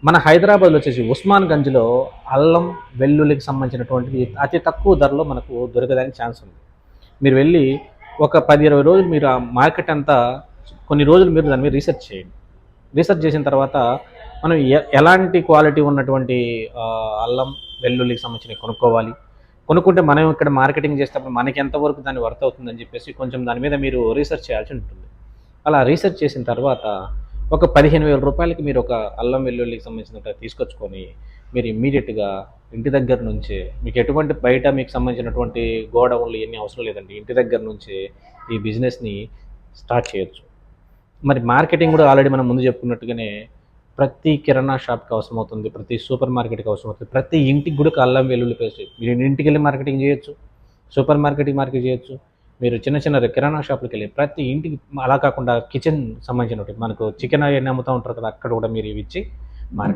మన హైదరాబాద్లో వచ్చేసి ఉస్మాన్గంజ్లో అల్లం వెల్లుల్లికి సంబంధించినటువంటిది అతి తక్కువ ధరలో మనకు దొరకడానికి ఛాన్స్ ఉంది. మీరు వెళ్ళి ఒక 10-20 రోజులు మీరు ఆ మార్కెట్ అంతా కొన్ని రోజులు మీరు దాని మీద రీసెర్చ్ చేయండి. రీసెర్చ్ చేసిన తర్వాత మనం ఎలాంటి క్వాలిటీ ఉన్నటువంటి అల్లం వెల్లుల్లికి సంబంధించినవి కొనుక్కోవాలి, కొనుక్కుంటే మనం ఇక్కడ మార్కెటింగ్ చేసేటప్పుడు మనకి ఎంతవరకు దాన్ని వర్త్ అవుతుందని చెప్పేసి కొంచెం దాని మీద మీరు రీసెర్చ్ చేయాల్సి ఉంటుంది. అలా రీసెర్చ్ చేసిన తర్వాత ఒక 15,000 రూపాయలకి మీరు ఒక అల్లం వెల్లుల్లికి సంబంధించినట్టు తీసుకొచ్చుకొని మీరు ఇమ్మీడియట్గా ఇంటి దగ్గర నుంచే మీకు ఎటువంటి బయట మీకు సంబంధించినటువంటి గోడౌన్లు ఇవన్నీ అవసరం లేదండి. ఇంటి దగ్గర నుంచే ఈ బిజినెస్ని స్టార్ట్ చేయొచ్చు. మరి మార్కెటింగ్ కూడా ఆల్రెడీ మనం ముందు చెప్పుకున్నట్టుగానే ప్రతి కిరాణా షాప్కి అవసరమవుతుంది, ప్రతి సూపర్ మార్కెట్కి అవసరమవుతుంది, ప్రతి ఇంటికి కూడా అల్లం వెల్లుల్లి పేస్ట్ మీరు ఇంటికి వెళ్ళి మార్కెటింగ్ చేయొచ్చు, సూపర్ మార్కెట్కి మార్కెట్ చేయొచ్చు. మీరు చిన్న చిన్న కిరాణా షాపులకి వెళ్ళి ప్రతి ఇంటికి, అలా కాకుండా కిచెన్ సంబంధించినవి మనకు చికెన్ అవన్నీ అమ్ముతూ ఉంటారు కదా, అక్కడ కూడా మీరు ఇవి ఇచ్చి మార్కెట్